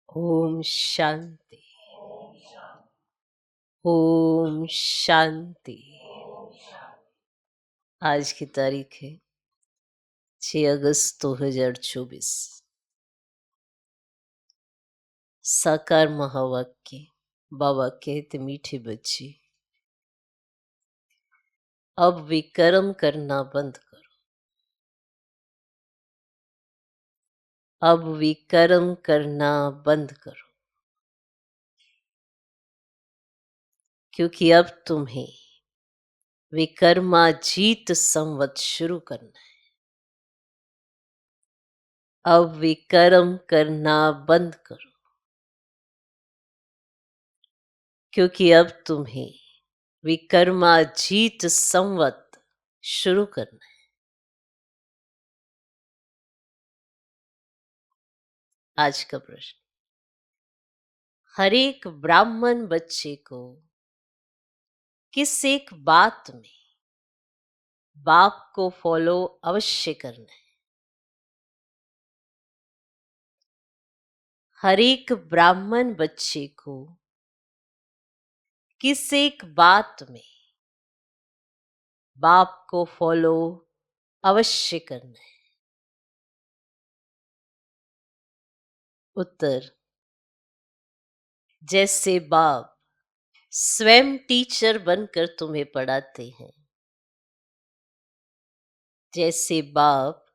ओम शांति। ओम शांति। आज की तारीख है 6 अगस्त 2024। साकार महावाक्य। बाबा कहते मीठे बच्चे, अब विकर्म करना बंद करो। अब विकर्म करना बंद करो, क्योंकि अब तुम्हें विकर्माजीत संवत शुरू करना है। अब विकर्म करना बंद करो, क्योंकि अब तुम्हें विकर्माजीत संवत शुरू करना है। आज का प्रश्न, हर एक ब्राह्मण बच्चे को किस एक बात में बाप को फॉलो अवश्य करना है? हर एक ब्राह्मण बच्चे को किस एक बात में बाप को फॉलो अवश्य करना है? उत्तर, जैसे बाप स्वयं टीचर बनकर तुम्हें पढ़ाते हैं, जैसे बाप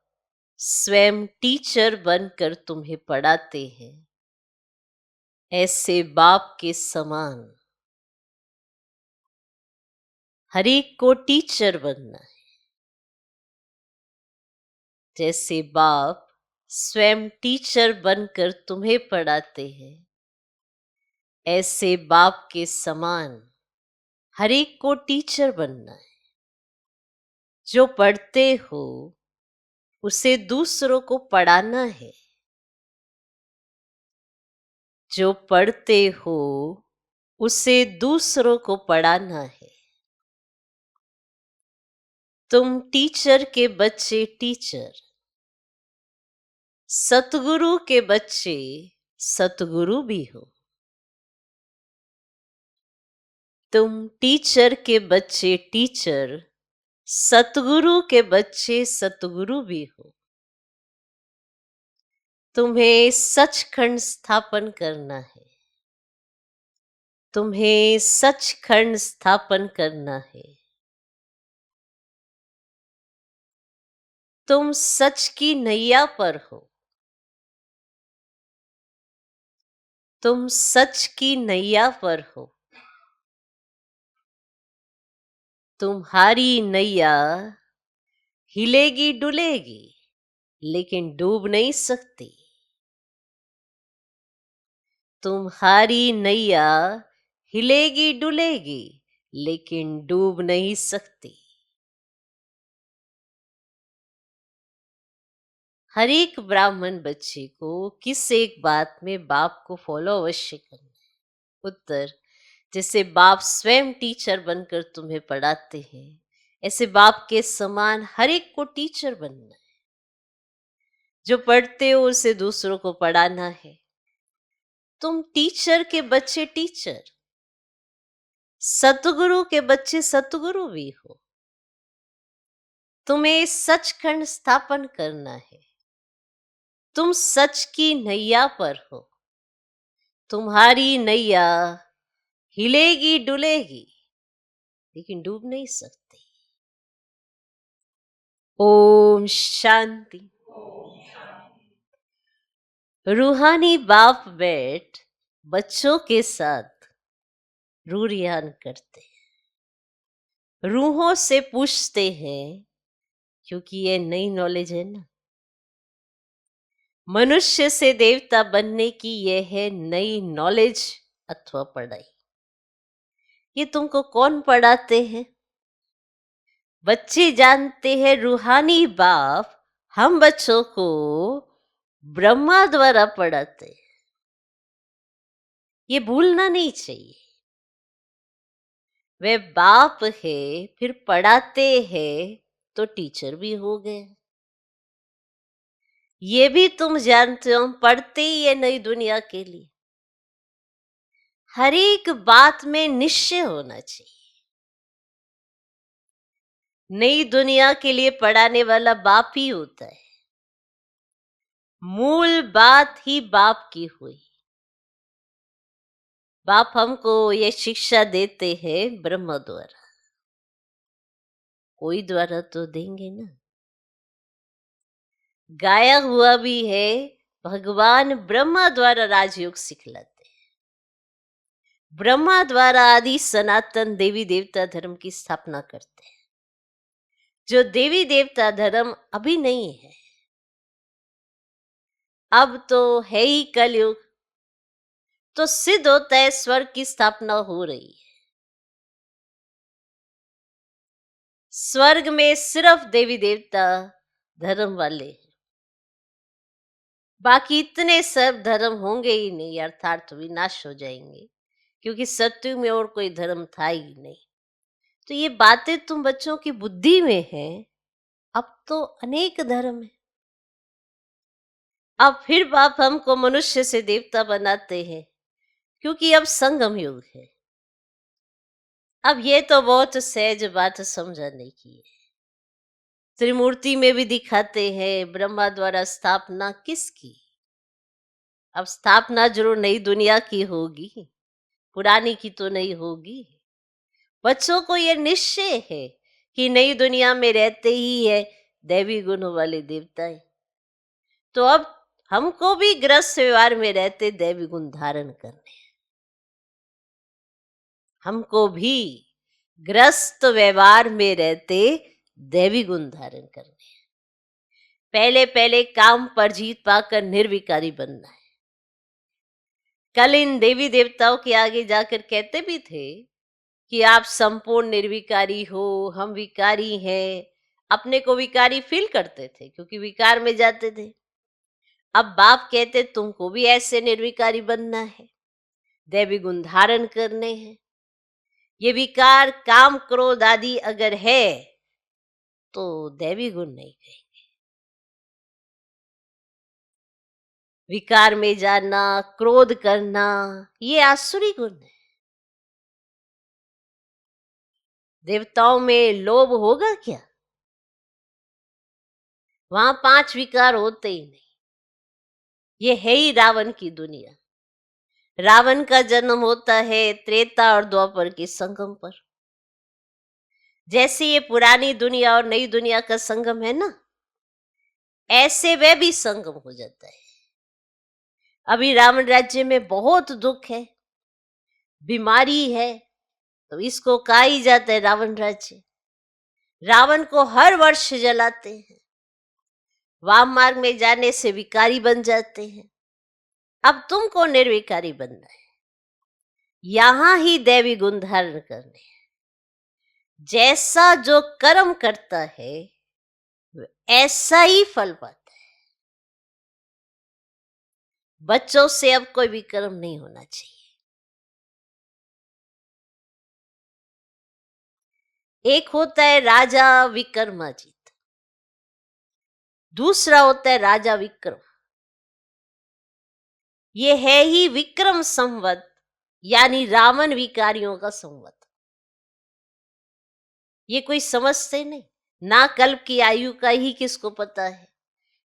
स्वयं टीचर बनकर तुम्हें पढ़ाते हैं, ऐसे बाप के समान हर एक को टीचर बनना है। जैसे बाप स्वयं टीचर बनकर तुम्हें पढ़ाते हैं, ऐसे बाप के समान हर एक को टीचर बनना है। जो पढ़ते हो उसे दूसरों को पढ़ाना है। जो पढ़ते हो उसे दूसरों को पढ़ाना है। तुम टीचर के बच्चे टीचर, सतगुरु के बच्चे सतगुरु भी हो। तुम टीचर के बच्चे टीचर, सतगुरु के बच्चे सतगुरु भी हो। तुम्हें सचखंड स्थापन करना है। तुम्हें सचखंड स्थापन करना है। तुम सच की नैया पर हो। तुम सच की नैया पर हो। तुम्हारी नैया हिलेगी डुलेगी, लेकिन डूब नहीं सकती। तुम्हारी नैया हिलेगी डुलेगी, लेकिन डूब नहीं सकती। हर एक ब्राह्मण बच्चे को किस एक बात में बाप को फॉलो अवश्य करना है? उत्तर, जैसे बाप स्वयं टीचर बनकर तुम्हें पढ़ाते हैं, ऐसे बाप के समान हर एक को टीचर बनना है। जो पढ़ते हो उसे दूसरों को पढ़ाना है। तुम टीचर के बच्चे टीचर, सतगुरु के बच्चे सतगुरु भी हो। तुम्हें सचखंड स्थापन करना है। तुम सच की नैया पर हो। तुम्हारी नैया हिलेगी डुलेगी, लेकिन डूब नहीं सकती। ओम शांति। रूहानी बाप बेट बच्चों के साथ रूरियान करते हैं, रूहों से पूछते हैं, क्योंकि ये नई नॉलेज है ना। मनुष्य से देवता बनने की यह है नई नॉलेज अथवा पढ़ाई। ये तुमको कौन पढ़ाते हैं? बच्चे जानते हैं रूहानी बाप हम बच्चों को ब्रह्मा द्वारा पढ़ाते हैं। ये भूलना नहीं चाहिए। वे बाप है, फिर पढ़ाते हैं, तो टीचर भी हो गए। ये भी तुम जानते हो, हम पढ़ते ही है नई दुनिया के लिए। हर एक बात में निश्चय होना चाहिए। नई दुनिया के लिए पढ़ाने वाला बाप ही होता है। मूल बात ही बाप की हुई। बाप हमको ये शिक्षा देते हैं ब्रह्म द्वारा। कोई द्वारा तो देंगे ना। गाया हुआ भी है, भगवान ब्रह्मा द्वारा राजयोग सिखलाते हैं। ब्रह्मा द्वारा आदि सनातन देवी देवता धर्म की स्थापना करते हैं। जो देवी देवता धर्म अभी नहीं है, अब तो है ही कलयुग, तो सिद्ध होता है स्वर्ग की स्थापना हो रही है। स्वर्ग में सिर्फ देवी देवता धर्म वाले हैं। बाकी इतने सब धर्म होंगे ही नहीं, अर्थात विनाश हो जाएंगे, क्योंकि सत्युग में और कोई धर्म था ही नहीं। तो ये बातें तुम बच्चों की बुद्धि में हैं। अब तो अनेक धर्म है। अब फिर बाप हमको मनुष्य से देवता बनाते हैं, क्योंकि अब संगम युग है। अब ये तो बहुत सहज बात समझाने की है। त्रिमूर्ति में भी दिखाते हैं ब्रह्मा द्वारा स्थापना किसकी। अब स्थापना जरूर नई दुनिया की होगी, पुरानी की तो नहीं होगी। बच्चों को ये निश्चय है कि नई दुनिया में रहते ही है दैवी गुणों वाले देवताएं। तो अब हमको भी ग्रस्त व्यवहार में रहते दैवी गुण धारण करने। हमको भी ग्रस्त व्यवहार में रहते दैवी गुण धारण करने। पहले पहले काम पर जीत पाकर निर्विकारी बनना है। कल इन देवी देवताओं के आगे जाकर कहते भी थे कि आप संपूर्ण निर्विकारी हो, हम विकारी हैं। अपने को विकारी फील करते थे क्योंकि विकार में जाते थे। अब बाप कहते तुमको भी ऐसे निर्विकारी बनना है, दैवी गुण धारण करने हैं। ये विकार काम क्रोध आदि अगर है तो दैवी गुण नहीं कहेंगे। विकार में जाना, क्रोध करना, ये आसुरी गुण है। देवताओं में लोभ होगा क्या? वहां 5 विकार होते ही नहीं। ये है ही रावण की दुनिया। रावण का जन्म होता है त्रेता और द्वापर के संगम पर। जैसे ये पुरानी दुनिया और नई दुनिया का संगम है ना, ऐसे वह भी संगम हो जाता है। अभी रावण राज्य में बहुत दुख है, बीमारी है, तो इसको कहा ही जाता है रावण राज्य। रावण को हर वर्ष जलाते हैं। वाम मार्ग में जाने से विकारी बन जाते हैं। अब तुमको निर्विकारी बनना है। यहां ही दैवी गुण धारण करने हैं। जैसा जो कर्म करता है ऐसा ही फल पाता है। बच्चों से अब कोई भी कर्म नहीं होना चाहिए। एक होता है राजा विक्रमाजित, दूसरा होता है राजा विक्रम। ये है ही विक्रम संवत, यानी रावण विकारियों का संवत। ये कोई समझते नहीं। ना कल्प की आयु का ही किसको पता है।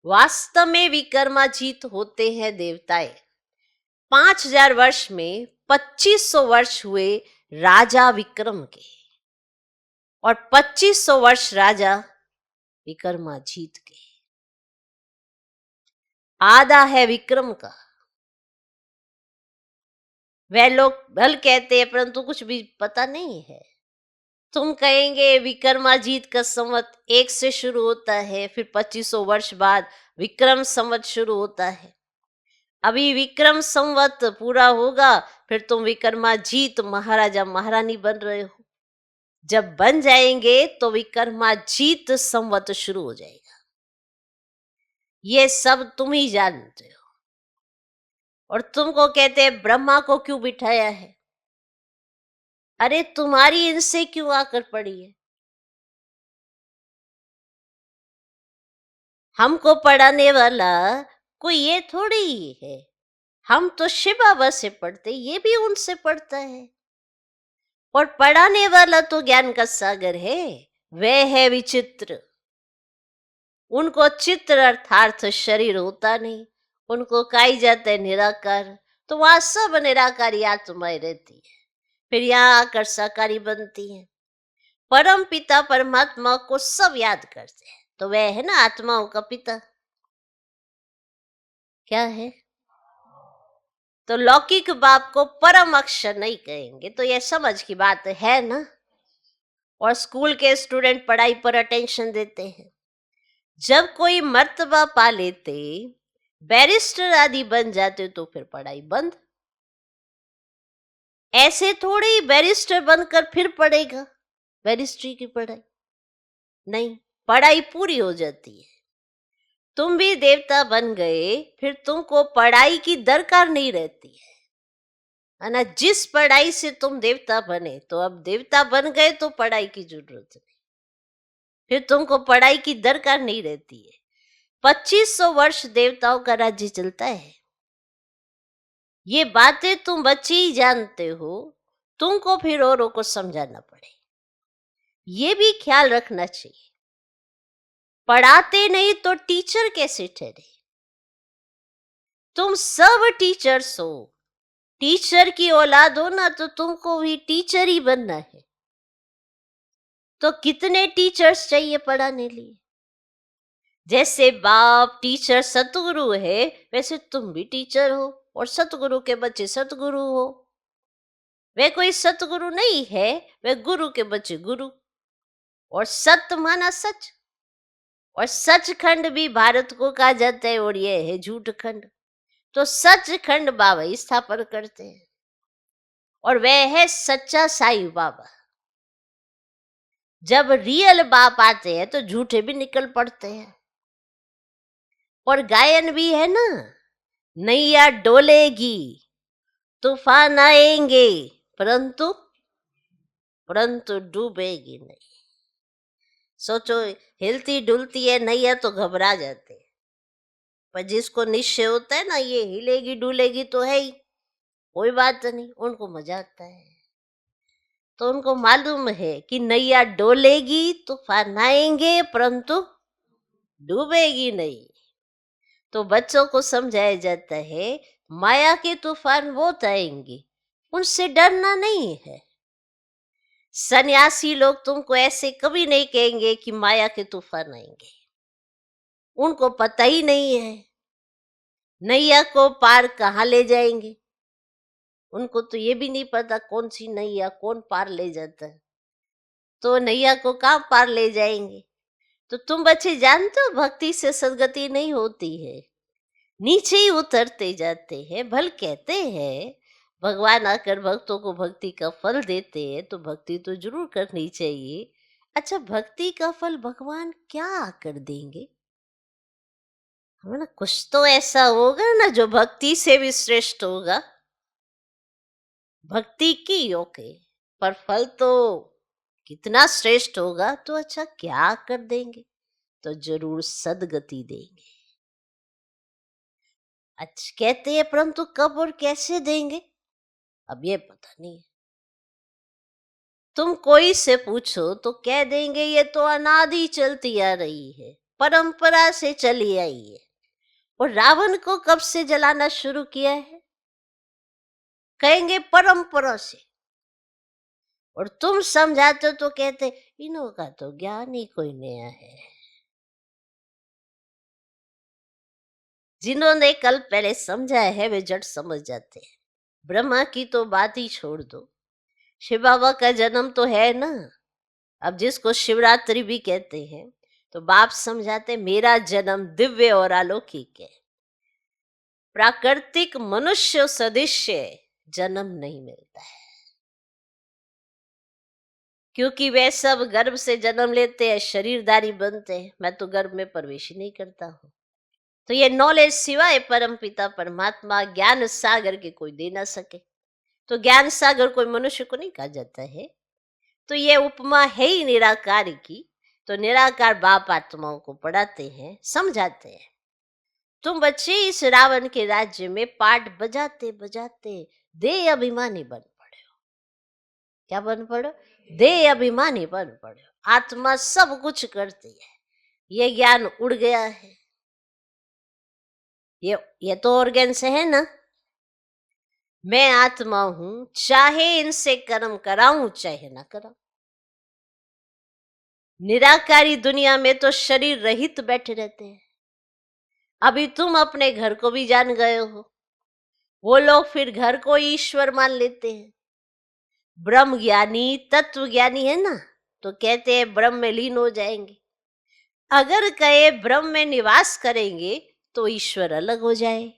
वास्तव में विक्रमाजीत होते हैं देवताएं। 5000 वर्ष में 2500 वर्ष हुए राजा विक्रम के, और 2500 वर्ष राजा विक्रमाजीत के। आधा है विक्रम का। वह लोग भल कहते हैं परंतु कुछ भी पता नहीं है। तुम कहेंगे विक्रमाजीत का संवत 1 से शुरू होता है, फिर 2500 वर्ष बाद विक्रम संवत शुरू होता है। अभी विक्रम संवत पूरा होगा, फिर तुम विक्रमाजीत महाराजा महारानी बन रहे हो। जब बन जाएंगे तो विक्रमाजीत संवत शुरू हो जाएगा। ये सब तुम ही जानते हो। और तुमको कहते हैं ब्रह्मा को क्यों बिठाया है? अरे तुम्हारी इनसे क्यों आकर पड़ी है? हमको पढ़ाने वाला कोई ये थोड़ी ही है। हम तो शिव बाबा से पढ़ते, ये भी उनसे पढ़ता है। और पढ़ाने वाला तो ज्ञान का सागर है, वह है विचित्र। उनको चित्र अर्थार्थ शरीर होता नहीं, उनको कहा जाता है निराकार। तो वहां सब निराकारी आत्माएं रहती है, फिर यहाँ आकर साकारी बनती है। परम पिता परमात्मा को सब याद करते हैं, तो वह है ना आत्माओं का पिता। क्या है? तो लौकिक बाप को परम अक्षर नहीं कहेंगे, तो यह समझ की बात है ना। और स्कूल के स्टूडेंट पढ़ाई पर अटेंशन देते हैं। जब कोई मर्तबा पा लेते, बैरिस्टर आदि बन जाते, तो फिर पढ़ाई बंद। ऐसे थोड़ी ही बैरिस्टर बनकर फिर पढ़ेगा बैरिस्ट्री की पढ़ाई, नहीं, पढ़ाई पूरी हो जाती है। तुम भी देवता बन गए, फिर तुमको पढ़ाई की दरकार नहीं रहती है ना। जिस पढ़ाई से तुम देवता बने, तो अब देवता बन गए तो पढ़ाई की जरूरत नहीं, फिर तुमको पढ़ाई की दरकार नहीं रहती है। 2500 वर्ष देवताओं का राज्य चलता है। ये बातें तुम बच्चे ही जानते हो, तुमको फिर औरों को समझाना पड़े। ये भी ख्याल रखना चाहिए, पढ़ाते नहीं तो टीचर कैसे ठहरे? तुम सब टीचर्स हो, टीचर की औलाद हो ना, तो तुमको भी टीचर ही बनना है। तो कितने टीचर्स चाहिए पढ़ाने लिए? जैसे बाप टीचर सतगुरु है, वैसे तुम भी टीचर हो, और सतगुरु के बच्चे सतगुरु हो। वे कोई सतगुरु नहीं है, वे गुरु के बच्चे गुरु। और सत्य माना सच, और सचखंड भी भारत को कहा जाता है, और ये है झूठ खंड। तो सचखंड बाबा ही स्थापन करते हैं, और वह है सच्चा साईं बाबा। जब रियल बाप आते हैं तो झूठे भी निकल पड़ते हैं। और गायन भी है ना, नैया डोलेगी, तूफान आएंगे, परंतु परंतु डूबेगी नहीं। सोचो, हिलती डुलती है नैया तो घबरा जाते हैं, पर जिसको निश्चय होता है ना, ये हिलेगी डुलेगी तो है ही, कोई बात नहीं, उनको मजा आता है। तो उनको मालूम है कि नैया डोलेगी, तूफान आएंगे, परंतु डूबेगी नहीं। तो बच्चों को समझाया जाता है, माया के तूफान वो आएंगे, उनसे डरना नहीं है। सन्यासी लोग तुमको ऐसे कभी नहीं कहेंगे कि माया के तूफान आएंगे, उनको पता ही नहीं है नैया को पार कहाँ ले जाएंगे। उनको तो ये भी नहीं पता कौन सी नैया कौन पार ले जाता है, तो नैया को कहाँ पार ले जाएंगे। तो तुम बच्चे जानते हो, भक्ति से सदगति नहीं होती है, नीचे ही उतरते जाते हैं। भल कहते हैं भगवान आकर भक्तों को भक्ति का फल देते हैं, तो भक्ति तो जरूर करनी चाहिए। अच्छा, भक्ति का फल भगवान क्या आकर देंगे? हमें ना कुछ तो ऐसा होगा ना जो भक्ति से भी श्रेष्ठ होगा। भक्ति की ओके, पर फल तो कितना श्रेष्ठ होगा। तो अच्छा, क्या कर देंगे? तो जरूर सदगति देंगे। अच्छा कहते हैं, परंतु कब और कैसे देंगे अब ये पता नहीं है। तुम कोई से पूछो तो कह देंगे ये तो अनादि चलती आ रही है, परंपरा से चली आई है। और रावण को कब से जलाना शुरू किया है? कहेंगे परंपरा से। और तुम समझाते हो तो कहते इन्हों का तो ज्ञान ही कोई नया है। जिन्होंने कल पहले समझा है वे झट समझ जाते हैं। ब्रह्मा की तो बात ही छोड़ दो, शिव बाबा का जन्म तो है ना। अब जिसको शिवरात्रि भी कहते हैं, तो बाप समझाते मेरा जन्म दिव्य और अलौकिक है। प्राकृतिक मनुष्य सदृश्य जन्म नहीं मिलता है, क्योंकि वे सब गर्भ से जन्म लेते हैं, शरीरधारी बनते हैं। मैं तो गर्भ में प्रवेश ही नहीं करता हूँ। तो ये नॉलेज सिवाय परम पिता परमात्मा ज्ञान सागर के कोई दे ना सके। तो ज्ञान सागर कोई मनुष्य को नहीं कहा जाता है। तो ये उपमा है ही निराकार की, तो निराकार बाप आत्माओं को पढ़ाते हैं, समझाते हैं, तुम बच्चे इस रावण के राज्य में पाठ बजाते बजाते देह अभिमानी बन पड़े हो। क्या बन पड़े हो? देह अभिमानी बन पड़े हो। आत्मा सब कुछ करती है, ये ज्ञान उड़ गया है। ये तो ऑर्गन से है ना। मैं आत्मा हूं, चाहे इनसे कर्म कराऊं चाहे ना कराऊं। निराकारी दुनिया में तो शरीर रहित बैठे रहते हैं। अभी तुम अपने घर को भी जान गए हो, वो लोग फिर घर को ईश्वर मान लेते हैं। ब्रह्म ज्ञानी तत्व ज्ञानी है ना, तो कहते हैं ब्रह्म में लीन हो जाएंगे। अगर कहे ब्रह्म में निवास करेंगे तो ईश्वर अलग हो जाए।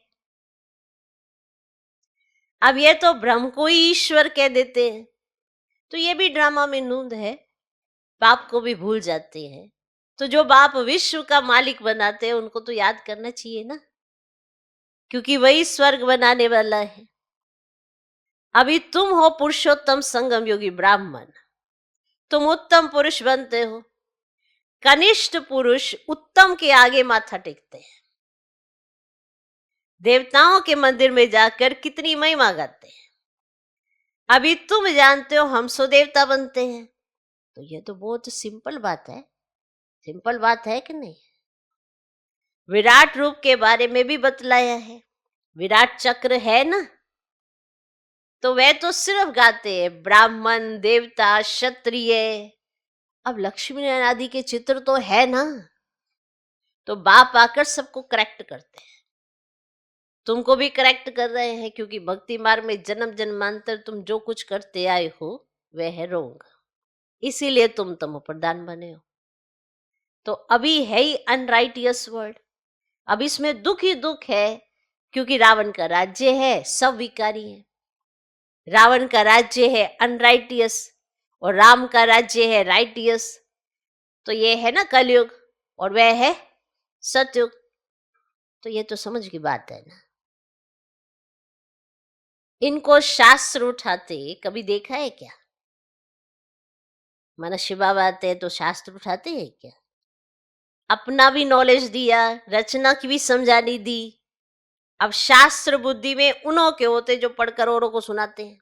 अब ये तो ब्रह्म को ही ईश्वर कह देते हैं, तो ये भी ड्रामा में नूंद है। बाप को भी भूल जाते हैं। तो जो बाप विश्व का मालिक बनाते हैं उनको तो याद करना चाहिए ना, क्योंकि वही स्वर्ग बनाने वाला है। अभी तुम हो पुरुषोत्तम संगम योगी ब्राह्मण, तुम उत्तम पुरुष बनते हो। कनिष्ठ पुरुष उत्तम के आगे माथा टेकते हैं, देवताओं के मंदिर में जाकर कितनी महिमा गाते हैं। अभी तुम जानते हो हम सो देवता बनते हैं। तो ये तो बहुत सिंपल बात है। सिंपल बात है कि नहीं? विराट रूप के बारे में भी बतलाया है। विराट चक्र है ना, तो वह तो सिर्फ गाते हैं ब्राह्मण देवता क्षत्रिय। अब लक्ष्मी नारायण आदि के चित्र तो है ना, तो बाप आकर सबको करेक्ट करते हैं। तुमको भी करेक्ट कर रहे हैं, क्योंकि भक्ति मार्ग में जन्म जन्मांतर तुम जो कुछ करते आए हो वह है रोंग, इसीलिए तुम तमो प्रधान बने हो। तो अभी है ही अनराइटियस वर्ल्ड। अब इसमें दुख ही दुख है, क्योंकि रावण का राज्य है, सब विकारी है। रावण का राज्य है अनराइटियस और राम का राज्य है राइटियस। तो ये है ना कलयुग और वह है सतयुग। तो ये तो समझ की बात है ना। इनको शास्त्र उठाते कभी देखा है क्या? माना शिव बाबा आते हैं तो शास्त्र उठाते हैं क्या? अपना भी नॉलेज दिया, रचना की भी समझानी दी। अब शास्त्र बुद्धि में उन्हों के होते जो पढ़कर औरों को सुनाते हैं।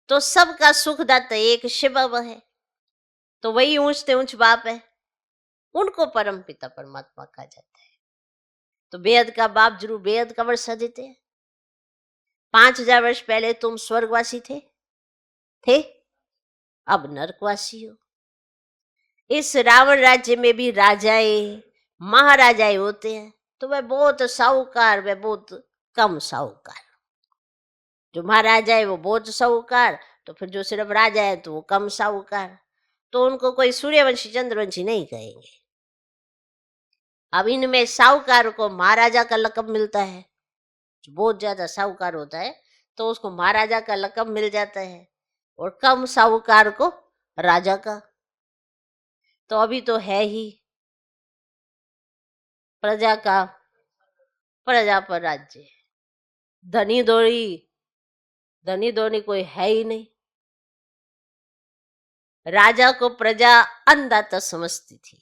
तो सबका सुखदाता एक शिव बाबा है, तो वही ऊंचते ऊंच बाप है, उनको परम पिता परमात्मा कहा जाता है। तो बेहद का बाप जरूर बेहद का वर्षा देते हैं। 5000 वर्ष पहले तुम स्वर्गवासी थे, अब नरकवासी हो। इस रावण राज्य में भी राजाएं महाराजाएं होते हैं, तो वह बहुत साहूकार, वह बहुत कम साहूकार। जो महाराजा है वो बहुत साहूकार, तो फिर जो सिर्फ राजा है तो वो कम साहूकार। तो उनको कोई सूर्यवंशी चंद्रवंशी नहीं कहेंगे। अब इनमें साहूकार को महाराजा का लकब मिलता है। जो बहुत ज्यादा साहूकार होता है तो उसको महाराजा का लकब मिल जाता है, और कम साहूकार को राजा का। तो अभी तो है ही प्रजा का, प्रजा पर राज्य। धनी धोनी, धनी धोनी कोई है ही नहीं। राजा को प्रजा अन्नदाता समझती थी।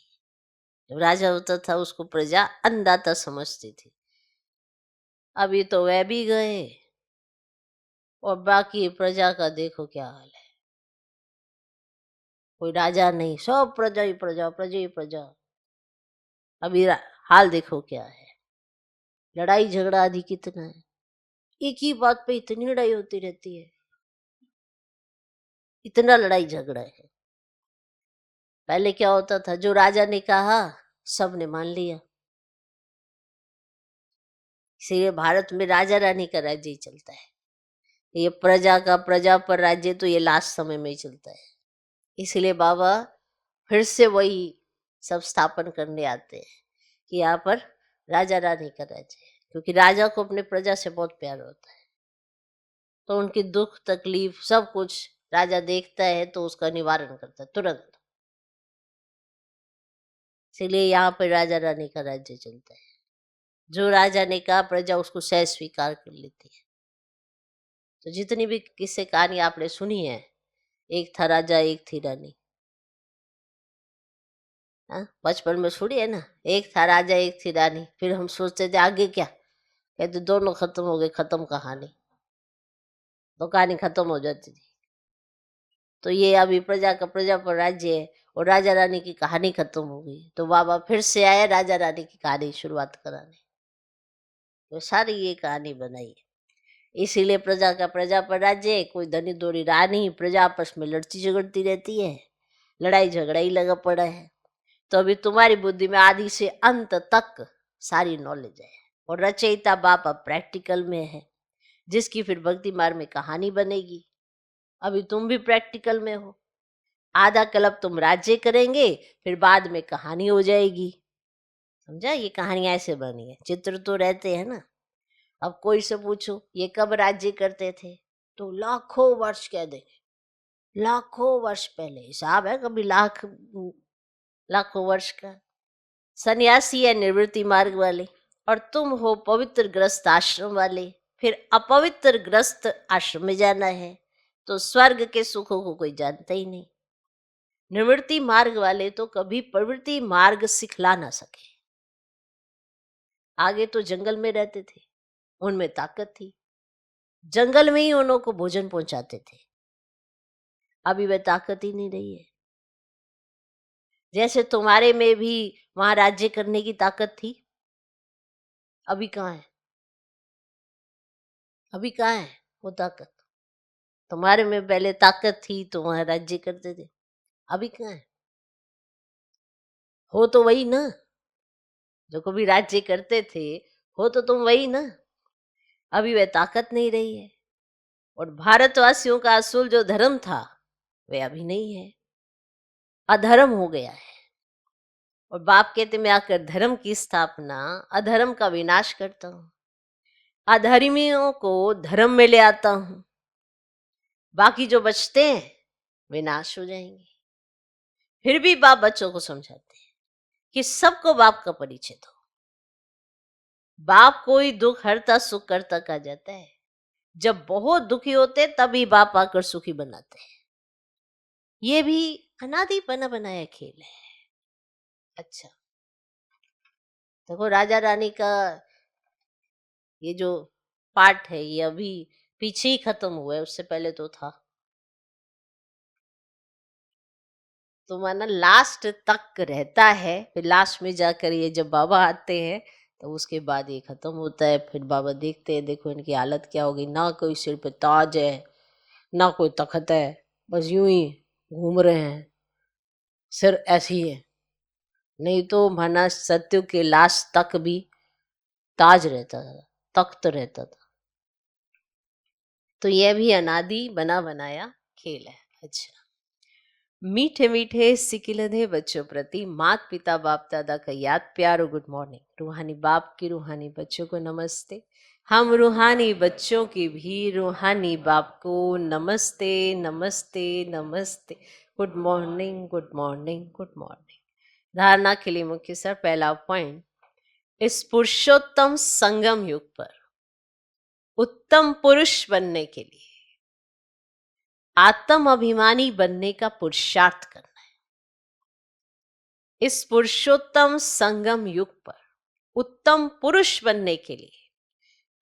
जब राजा होता था उसको प्रजा अन्नदाता समझती थी। अभी तो वह भी गए, और बाकी प्रजा का देखो क्या हाल है। कोई राजा नहीं, सब प्रजा ही प्रजा, प्रजा ही प्रजा। अभी हाल देखो क्या है। लड़ाई झगड़ा आदि कितना है, एक ही बात पे इतनी लड़ाई होती रहती है, इतना लड़ाई झगड़ा है। पहले क्या होता था, जो राजा ने कहा सबने मान लिया। इसीलिए भारत में राजा रानी का राज्य ही चलता है। ये प्रजा का प्रजा पर राज्य तो ये लास्ट समय में ही चलता है। इसलिए बाबा फिर से वही सब स्थापन करने आते हैं कि यहाँ पर राजा रानी का राज्य है, क्योंकि राजा को अपने प्रजा से बहुत प्यार होता है। तो उनकी दुख तकलीफ सब कुछ राजा देखता है, तो उसका निवारण करता है तुरंत। इसीलिए यहाँ पर राजा रानी का राज्य चलता है। जो राजा ने कहा प्रजा उसको सह स्वीकार कर लेती है। तो जितनी भी किस्से कहानी आपने सुनी है, एक था राजा एक थी रानी। हाँ, बचपन में छोड़ी है ना, एक था राजा एक थी रानी, फिर हम सोचते थे आगे क्या, कहते दोनों खत्म हो गए, खत्म कहानी, तो कहानी खत्म हो जाती थी। तो ये अभी प्रजा का प्रजा पर राज्य है और राजा रानी की कहानी खत्म हो गई, तो बाबा फिर से आए राजा रानी की कहानी शुरुआत कराने, तो सारी ये कहानी बनाई है। इसीलिए प्रजा का प्रजा पर राज्य है, कोई धनी दोरी रानी, प्रजा आपस में लड़ती झगड़ती रहती है, लड़ाई झगड़ा ही लगा पड़ा है। तो अभी तुम्हारी बुद्धि में आदि से अंत तक सारी नॉलेज है, और रचयिता बाप अब प्रैक्टिकल में है, जिसकी फिर भक्ति मार्ग में कहानी बनेगी। अभी तुम भी प्रैक्टिकल में हो, आधा कल्प तुम राज्य करेंगे, फिर बाद में कहानी हो जाएगी। समझा, ये कहानियां ऐसे बनी है, चित्र तो रहते हैं ना। अब कोई से पूछो ये कब राज्य करते थे, तो लाखों वर्ष कह देंगे, लाखों वर्ष पहले। हिसाब है कभी लाखों वर्ष का। सन्यासी है निवृत्ति मार्ग वाले, और तुम हो पवित्र ग्रस्त आश्रम वाले, फिर अपवित्र ग्रस्त आश्रम में जाना है, तो स्वर्ग के सुखों को कोई जानता ही नहीं। निवृत्ति मार्ग वाले तो कभी प्रवृत्ति मार्ग सिखला ना सके। आगे तो जंगल में रहते थे, उनमें ताकत थी, जंगल में ही उन्हों को भोजन पहुंचाते थे। अभी वह ताकत ही नहीं रही है। जैसे तुम्हारे में भी वहां राज्य करने की ताकत थी, अभी कहाँ है? अभी कहाँ है वो ताकत? तुम्हारे में पहले ताकत थी तो वहां राज्य करते थे, अभी कहाँ है? हो तो वही ना जो कभी राज्य करते थे, हो तो तुम वही ना। अभी वह ताकत नहीं रही है, और भारतवासियों का असूल जो धर्म था वह अभी नहीं है, अधर्म हो गया है। और बाप कहते मैं आकर धर्म की स्थापना, अधर्म का विनाश करता हूं, अधर्मियों को धर्म में ले आता हूं, बाकी जो बचते हैं वे नाश हो जाएंगे। फिर भी बाप बच्चों को समझाते हैं कि सबको बाप का परिचय दो। बाप कोई दुख हरता सुख करता कहा जाता है। जब बहुत दुखी होते तभी बाप आकर सुखी बनाते हैं। ये भी अनादि बना बनाया खेल है। अच्छा, देखो राजा रानी का ये जो पार्ट है ये अभी पीछे ही खत्म हुआ है, उससे पहले तो था। तो माना लास्ट तक रहता है, फिर लास्ट में जाकर ये जब बाबा आते हैं तो उसके बाद ये खत्म होता है। फिर बाबा देखते हैं देखो इनकी हालत क्या होगी, ना कोई सिर पे ताज है ना कोई तखत है, बस यूं ही घूम रहे हैं, सिर ऐसे ही है। नहीं तो माना सत्य के लास्ट तक भी ताज रहता था, तख्त रहता था। तो यह भी अनादि बना बनाया खेल है। अच्छा, मीठे मीठे सिकिलधे बच्चों प्रति मात पिता बाप दादा का याद प्यारो गुड मॉर्निंग। रूहानी बाप की रूहानी बच्चों को नमस्ते। हम रूहानी बच्चों की भी रूहानी बाप को नमस्ते नमस्ते नमस्ते। Good morning good morning good morning. धारणा के लिए मुख्य सर पहला पॉइंट, इस पुरुषोत्तम संगम युग पर उत्तम पुरुष बनने के लिए आत्म अभिमानी बनने का पुरुषार्थ करना है। इस पुरुषोत्तम संगम युग पर उत्तम पुरुष बनने के लिए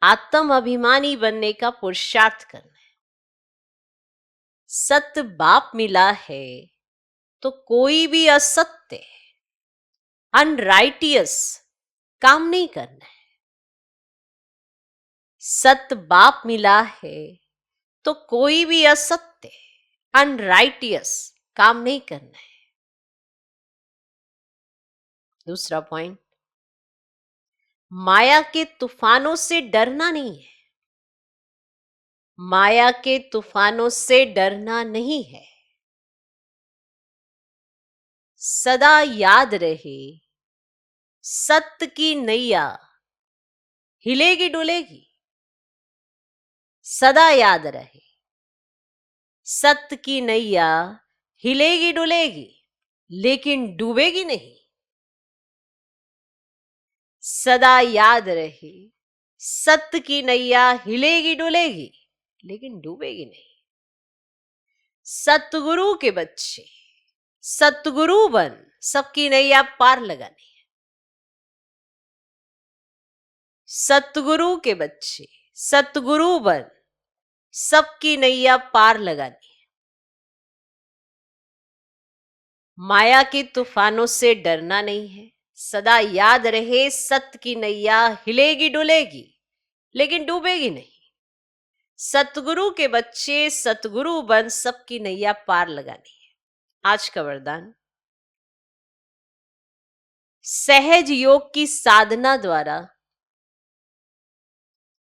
आत्म अभिमानी बनने का पुरुषार्थ करना है। सत्य बाप मिला है तो कोई भी असत्य अनराइटियस काम नहीं करना है। सत्य बाप मिला है तो कोई भी असत्य अनराइटियस काम नहीं करना है। दूसरा पॉइंट, माया के तूफानों से डरना नहीं है। माया के तूफानों से डरना नहीं है। सदा याद रहे सत्य की नैया हिलेगी डुलेगी। सदा याद रहे सत्य की नैया हिलेगी डुलेगी लेकिन डूबेगी नहीं। सदा याद रहे सत्य की नैया हिलेगी डुलेगी लेकिन डूबेगी नहीं। सतगुरु के बच्चे सतगुरु बन सबकी नैया पार लगानी है। सतगुरु के बच्चे सतगुरु बन, सबकी नैया पार लगानी है। माया के तूफानों से डरना नहीं है, सदा याद रहे सत्य की नैया हिलेगी डुलेगी लेकिन डूबेगी नहीं। सतगुरु के बच्चे सतगुरु बन, सबकी नैया पार लगानी है। आज का वरदान, सहज योग की साधना द्वारा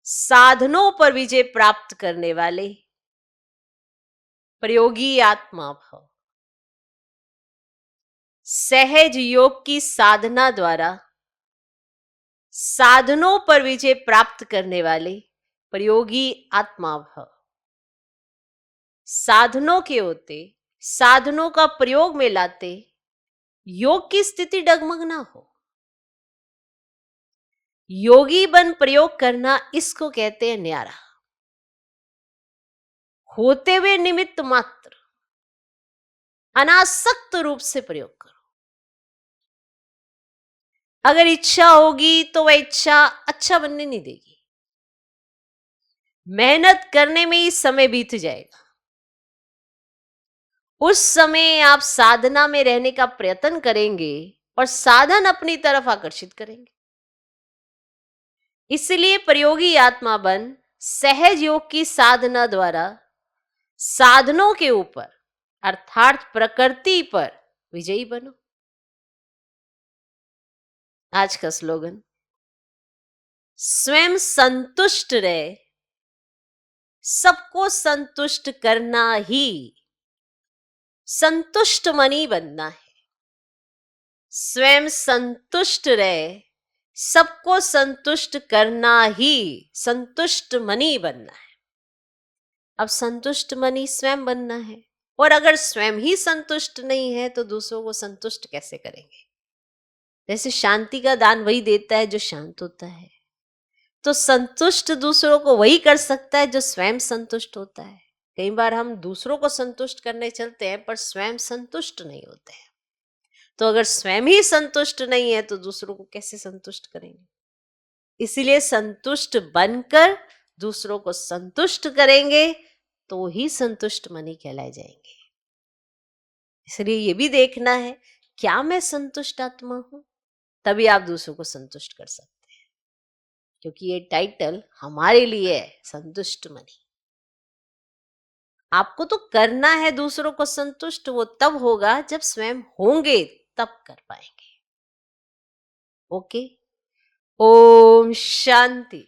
साधनों पर विजय प्राप्त करने वाले प्रयोगी आत्मा भव। सहज योग की साधना द्वारा साधनों पर विजय प्राप्त करने वाले प्रयोगी आत्मा भव। साधनों के होते, साधनों का प्रयोग में लाते, योग की स्थिति डगमग ना हो। योगी बन प्रयोग करना, इसको कहते हैं न्यारा। होते हुए निमित्त मात्र अनासक्त रूप से प्रयोग करो। अगर इच्छा होगी तो वह इच्छा अच्छा बनने नहीं देगी। मेहनत करने में ही समय बीत जाएगा। उस समय आप साधना में रहने का प्रयत्न करेंगे और साधन अपनी तरफ आकर्षित करेंगे। इसलिए प्रयोगी आत्मा बन, सहज योग की साधना द्वारा साधनों के ऊपर अर्थात प्रकृति पर विजयी बनो। आज का स्लोगन, स्वयं संतुष्ट रहे, सबको संतुष्ट करना ही संतुष्ट मनी बनना है। स्वयं संतुष्ट रहे, सबको संतुष्ट करना ही संतुष्ट मनी बनना है। अब संतुष्ट मनी स्वयं बनना है, और अगर स्वयं ही संतुष्ट नहीं है तो दूसरों को संतुष्ट कैसे करेंगे। जैसे शांति का दान वही देता है जो शांत होता है, तो संतुष्ट दूसरों को वही कर सकता है जो स्वयं संतुष्ट होता है। कई बार हम दूसरों को संतुष्ट करने चलते हैं पर स्वयं संतुष्ट नहीं होते हैं। तो अगर स्वयं ही संतुष्ट नहीं है तो दूसरों को कैसे संतुष्ट करेंगे। इसीलिए संतुष्ट बनकर दूसरों को संतुष्ट करेंगे तो ही संतुष्ट मनी कहलाए जाएंगे। इसलिए ये भी देखना है, क्या मैं संतुष्ट आत्मा हूं, तभी आप दूसरों को संतुष्ट कर सकते हैं। क्योंकि ये टाइटल हमारे लिए है, संतुष्ट मनी। आपको तो करना है दूसरों को संतुष्ट, वो तब होगा जब स्वयं होंगे तब कर पाएंगे। ओके, ओम शांति।